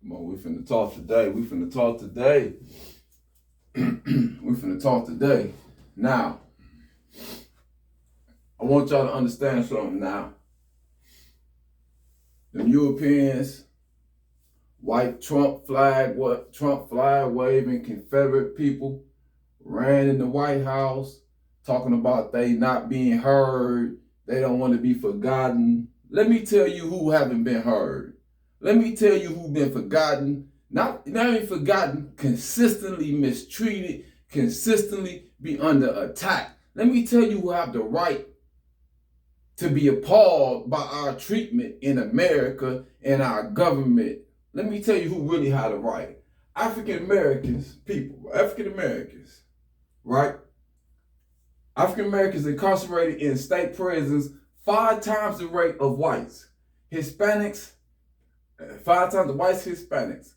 Come on, we finna talk today. We finna talk today. We finna talk today. Now, I want y'all to understand something now. The Europeans, white Trump flag waving Confederate people ran in the White House talking about they not being heard. They don't want to be forgotten. Let me tell you who haven't been heard. Let me tell you who've been forgotten. Not only forgotten, consistently mistreated, consistently be under attack. Let me tell you who have the right to be appalled by our treatment in America and our government. Let me tell you who really had a right. African Americans, right? African Americans incarcerated in state prisons 5 times the rate of whites. Hispanics, 5 times the whites, Hispanics.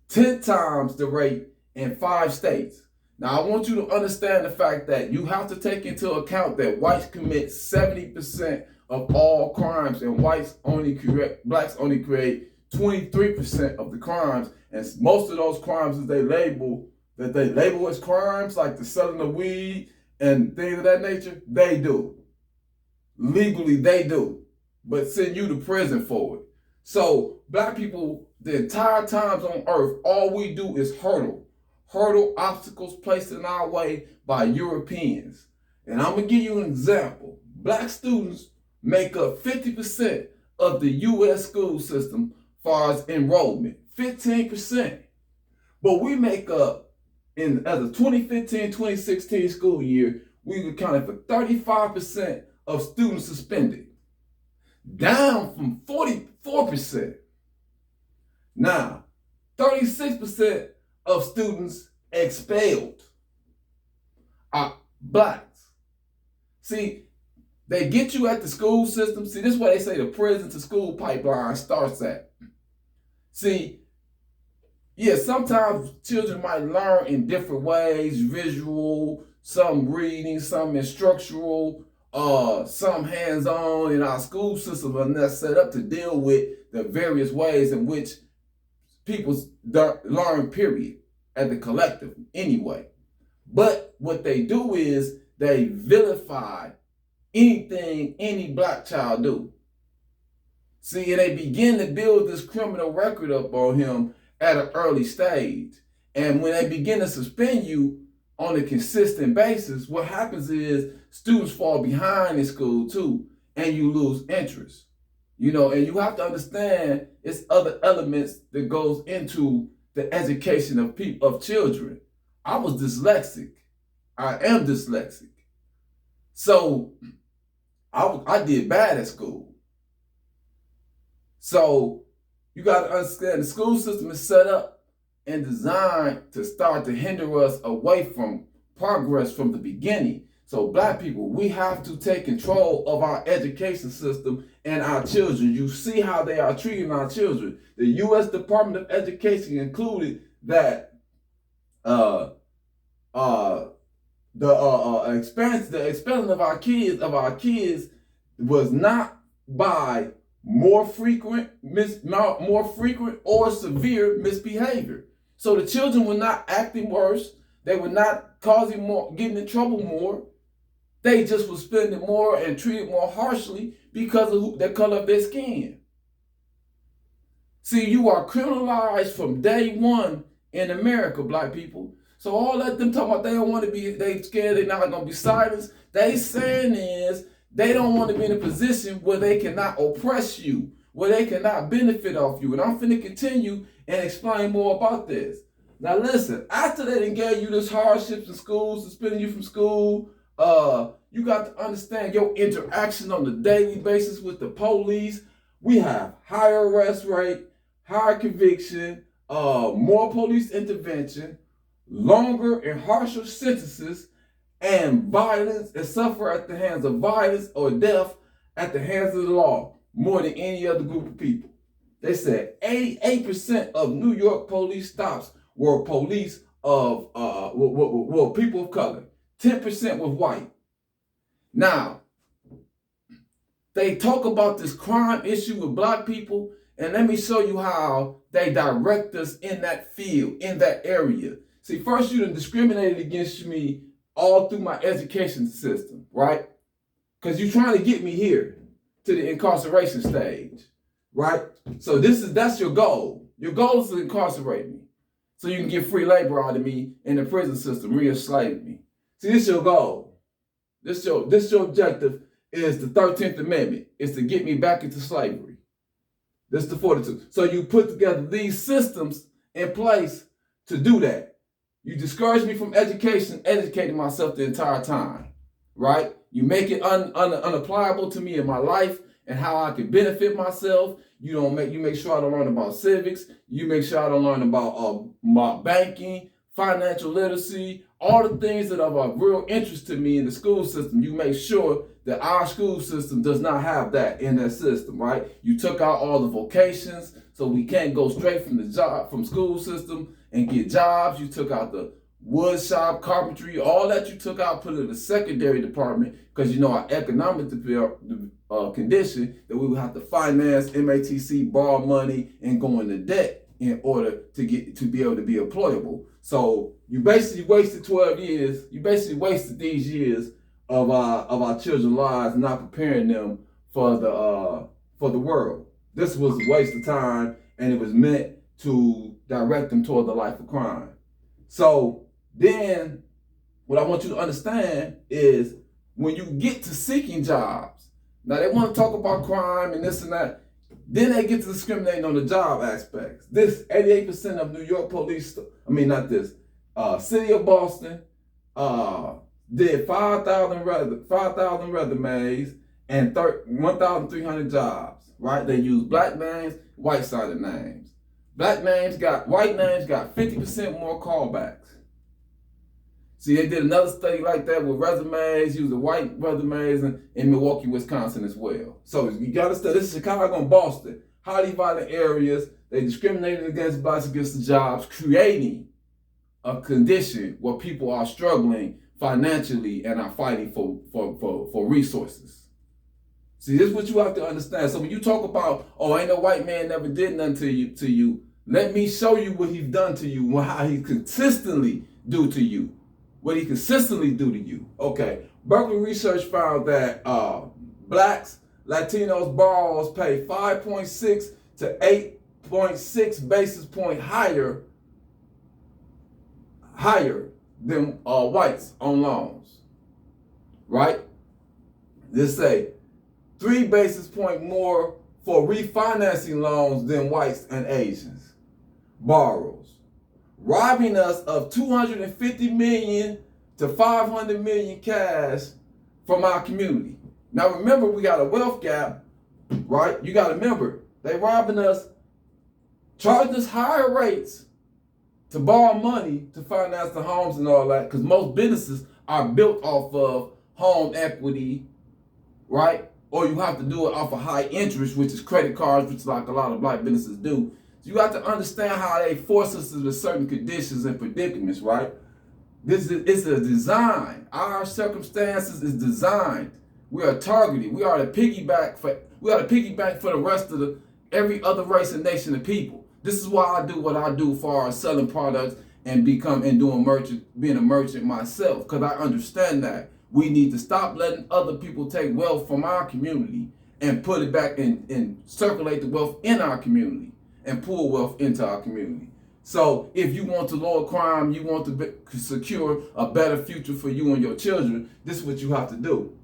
10 times the rate in 5 states. Now, I want you to understand the fact that you have to take into account that whites commit 70% of all crimes and blacks only create 23% of the crimes. And most of those crimes that they label as crimes, like the selling of weed and things of that nature, they do. Legally, they do. But send you to prison for it. So black people, the entire times on earth, all we do is hurdle obstacles placed in our way by Europeans. And I'm going to give you an example. Black students make up 50% of the U.S. school system as far as enrollment, 15%. But we make up, as a 2015-2016 school year, we accounted for 35% of students suspended, down from 44%. Now, 36% of students expelled are blacks. See, they get you at the school system. See, this is why they say the prison to school pipeline starts at. See, yeah, sometimes children might learn in different ways, visual, some reading, some instructional, some hands-on, and our school system are not set up to deal with the various ways in which people learn, period, at the collective anyway. But what they do is they vilify anything any black child do. See, and they begin to build this criminal record up on him at an early stage. And when they begin to suspend you on a consistent basis, what happens is students fall behind in school too, and you lose interest. You know, and you have to understand it's other elements that goes into the education of children. I was dyslexic. I am dyslexic. So I did bad at school. So you got to understand the school system is set up and designed to start to hinder us away from progress from the beginning. So black people, we have to take control of our education system and our children. You see how they are treating our children. The U.S. Department of Education included that the expelling of our kids was not by more frequent or severe misbehavior. So the children were not acting worse. They were not causing more, getting in trouble more. They just were spending more and treated more harshly because of the color of their skin. See, you are criminalized from day one in America, black people. So all that them talking about they don't want to be, they scared they're not going to be silenced. They saying is they don't want to be in a position where they cannot oppress you, where they cannot benefit off you. And I'm finna continue and explain more about this. Now listen, after they done gave you this hardships in school, suspending you from school, you got to understand your interaction on a daily basis with the police. We have higher arrest rate, higher conviction, more police intervention, longer and harsher sentences, and violence and suffer at the hands of violence or death at the hands of the law more than any other group of people. They said 88% of New York police stops were police of were people of color. 10% was white. Now, they talk about this crime issue with black people, And let me show you how they direct us in that field, in that area. See, first you done discriminated against me all through my education system, right? Because you're trying to get me here to the incarceration stage, right? So that's your goal. Your goal is to incarcerate me, so you can get free labor out of me in the prison system, re-enslave me. See, this is your goal. This your objective is the 13th Amendment, is to get me back into slavery. This is the 42. So you put together these systems in place to do that. You discourage me from education, educating myself the entire time, right? You make it unapplicable to me in my life and how I can benefit myself. You make sure I don't learn about civics. You make sure I don't learn about my banking, financial literacy, all the things that are of real interest to me in the school system. You make sure that our school system does not have that in their system, right? You took out all the vocations, so we can't go straight from school system and get jobs. You took out the wood shop, carpentry, all that you took out, put it in the secondary department, because you know our economic condition that we would have to finance MATC, borrow money, and go into debt in order to be able to be employable. So you basically wasted 12 years. You basically wasted these years of our children's lives, not preparing them for the world. This was a waste of time, and it was meant to direct them toward the life of crime. So then what I want you to understand is when you get to seeking jobs, now they want to talk about crime and this and that, then they get to discriminating on the job aspects. This 88% of New York police, City of Boston did 5,000 resumes and 1,300 jobs, right? They use black names, white-sided names. White names got 50% more callbacks. See, they did another study like that with resumes, using white resumes in Milwaukee, Wisconsin as well. So you gotta study, this is Chicago and Boston, highly violent areas. They discriminated against blacks against the jobs, creating a condition where people are struggling financially and are fighting for resources. See, this is what you have to understand. So when you talk about, oh, ain't no white man never did nothing to you, let me show you what he's done to you, how he consistently do to you. What he consistently do to you. Okay, Berkeley research found that blacks, Latinos, borrowers pay 5.6 to 8.6 basis point higher than whites on loans, right? This say 3 basis point more for refinancing loans than whites and Asians borrowers, robbing us of 250 million to 500 million cash from our community. Now remember, we got a wealth gap, right? You got to remember, they robbing us, charging us higher rates to borrow money to finance the homes and all that, because most businesses are built off of home equity, right? Or you have to do it off of high interest, which is credit cards, which is like a lot of black businesses do. So you have to understand how they force us into certain conditions and predicaments, right? It's a design. Our circumstances is designed. We are targeted. We are the piggyback for the rest of every other race and nation of people. This is why I do what I do for selling products and being a merchant myself, because I understand that we need to stop letting other people take wealth from our community and put it back and circulate the wealth in our community and pull wealth into our community. So if you want to lower crime, you want to secure a better future for you and your children, this is what you have to do.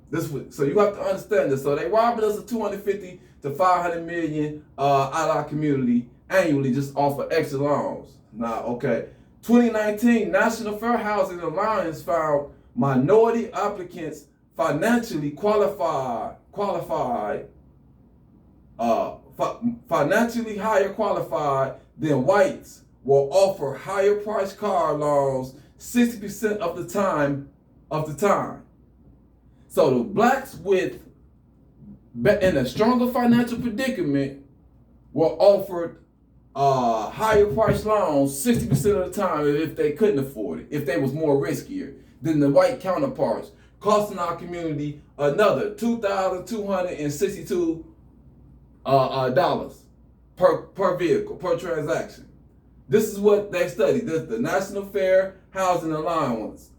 So you have to understand this. So they robbing us of 250 to 500 million out of our community annually just off of extra loans. Now, okay. 2019, National Fair Housing Alliance found minority applicants financially financially higher qualified than whites will offer higher price car loans 60% of the time. So the blacks in a stronger financial predicament were offered higher price loans 60% of the time if they couldn't afford it, if they was more riskier than the white counterparts, costing our community another $2,262 per vehicle, per transaction. This is what they studied. This the National Fair Housing Allowance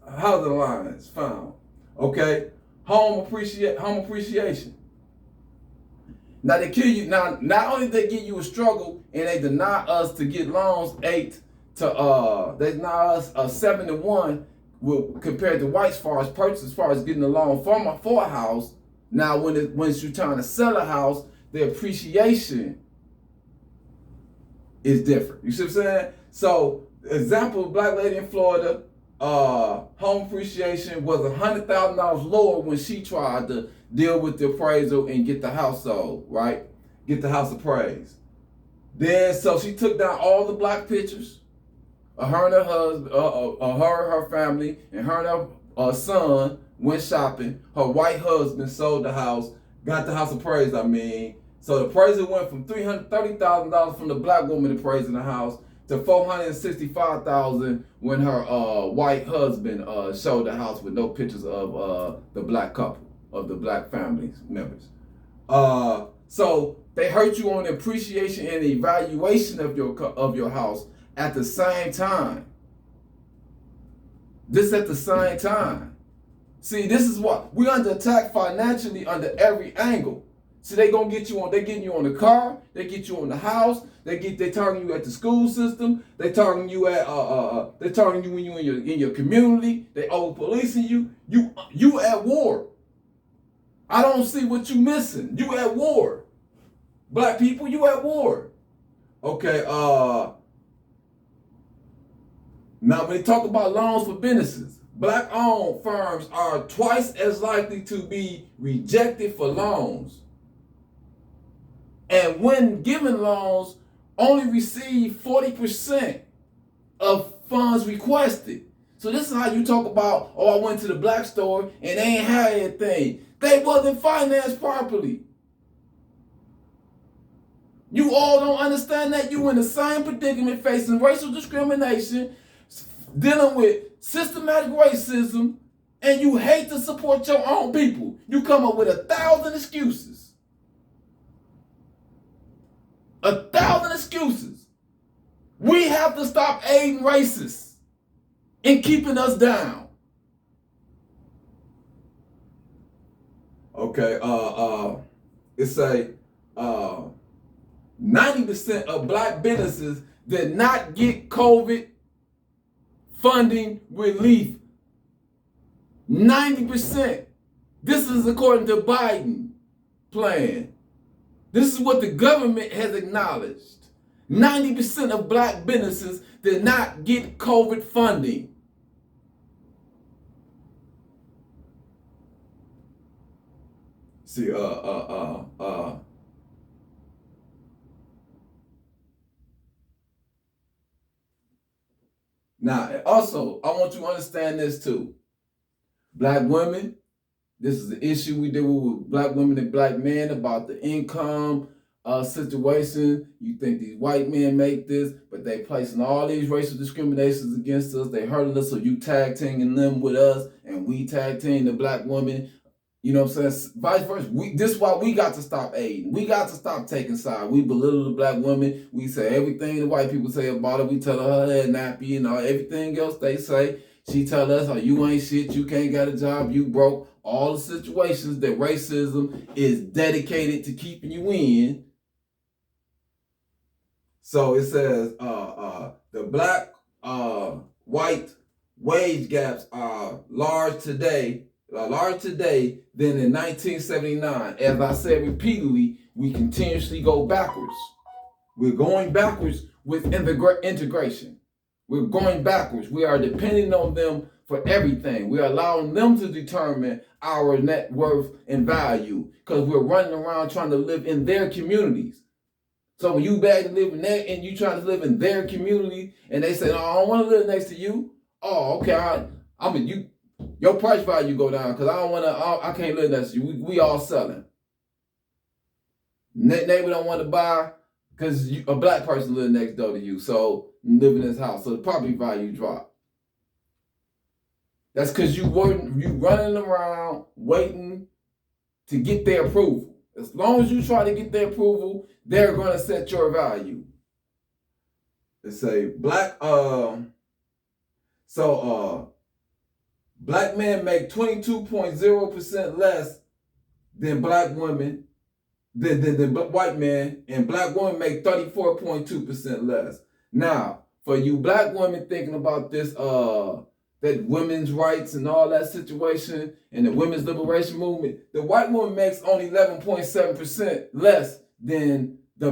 found. Okay, home appreciation. Now they kill you. Now not only they give you a struggle and they deny us to get loans they deny us a 7-1 compared to whites as far as getting a loan for a house. Now when you're trying to sell a house, the appreciation is different. You see what I'm saying? So example, black lady in Florida, home appreciation was $100,000 lower when she tried to deal with the appraisal and get the house sold, right? Get the house appraised. Then, so she took down all the black pictures of her and her husband, her family, and her and her son went shopping. Her white husband sold the house, got the house appraised, So the appraisal went from $330,000 from the black woman appraising the house to $465,000 when her white husband showed the house with no pictures of the black couple, of the black family members. So they hurt you on the appreciation and the evaluation of your house at the same time. This at the same time. See, this is what we're under attack financially under every angle. See, they getting you on the car, they get you on the house, they targeting you at the school system, they targeting you at they targeting you when you in your community, they over policing you. You at war. I don't see what you missing. You at war. Black people, you at war. Okay, now when they talk about loans for businesses, black-owned firms are twice as likely to be rejected for loans. And when given loans, only receive 40% of funds requested. So this is how you talk about, I went to the black store and they ain't had anything. They wasn't financed properly. You all don't understand that you in the same predicament, facing racial discrimination, dealing with systematic racism, and you hate to support your own people. You come up with 1,000 excuses. 1,000 excuses. We have to stop aiding racists and keeping us down. Okay, it say 90% of black businesses did not get COVID funding relief. 90%. This is according to Biden plan. This is what the government has acknowledged. 90% of black businesses did not get COVID funding. See, now, also, I want you to understand this too. Black women, this is the issue we deal with black women and black men about the income situation. You think these white men make this, but they placing all these racial discriminations against us. They hurting us, so you tag teaming them with us, and we tag team the black women. You know what I'm saying? Vice versa. This is why we got to stop aiding. We got to stop taking sides. We belittle the black women. We say everything the white people say about her. We tell her head nappy and everything else they say. She tell us, you ain't shit, you can't get a job, you broke. All the situations that racism is dedicated to keeping you in. So it says the black white wage gaps are large today than in 1979. As I said repeatedly, we continuously go backwards. We're going backwards with integration. We're going backwards. We are depending on them for everything. We're allowing them to determine our net worth and value because we're running around trying to live in their communities. So when you bag to live in there and you try to live in their community and they say, no, I don't want to live next to you. Oh, okay. Your price value go down because I can't live next to you. We all selling. Neighbor don't want to buy because a black person live next door to you. So live in this house. So the property value drop. That's because you running around waiting to get their approval. As long as you try to get their approval, they're going to set your value. They say black men make 22.0% less than black women than white men, and black women make 34.2% less. Now, for you black women thinking about this that women's rights and all that situation and the women's liberation movement, the white woman makes only 11.7% less than the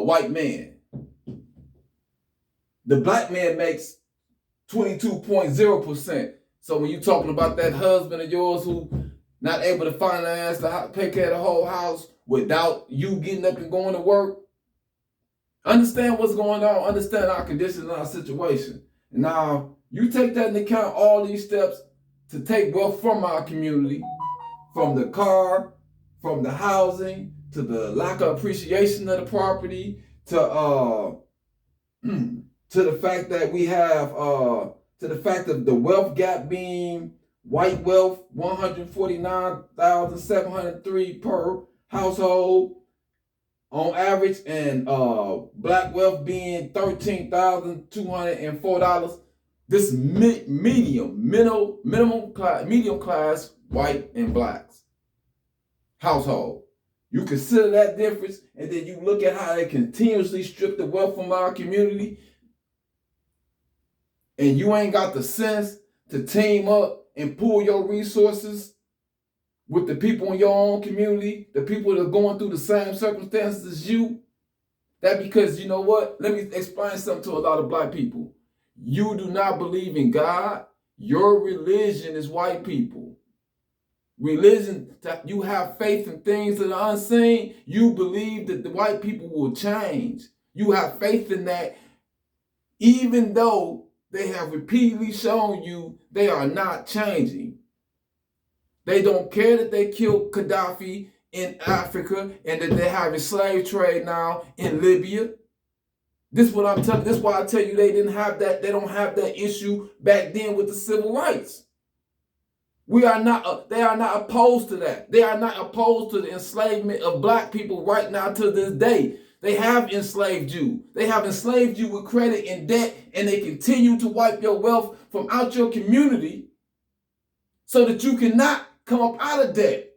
white man. The black man makes 22.0%. So when you're talking about that husband of yours who not able to finance to take care of the whole house without you getting up and going to work, understand what's going on, understand our conditions and our situation. Now, you take that into account, all these steps to take wealth from our community, from the car, from the housing, to the lack of appreciation of the property, to the fact that we have, to the fact of the wealth gap being white wealth, $149,703 per household on average, and black wealth being $13,204. This medium class white and blacks household. You consider that difference, and then you look at how they continuously strip the wealth from our community, and you ain't got the sense to team up and pool your resources with the people in your own community, the people that are going through the same circumstances as you. That because, you know what? Let me explain something to a lot of black people. You do not believe in God. Your religion is white people. Religion, you have faith in things that are unseen. You believe that the white people will change. You have faith in that, even though they have repeatedly shown you they are not changing. They don't care that they killed Gaddafi in Africa and that they have a slave trade now in Libya. This is what I'm telling. This is why I tell you they didn't have that. They don't have that issue back then with the civil rights. We are not. They are not opposed to that. They are not opposed to the enslavement of black people right now to this day. They have enslaved you. They have enslaved you with credit and debt, and they continue to wipe your wealth from out your community so that you cannot come up out of debt.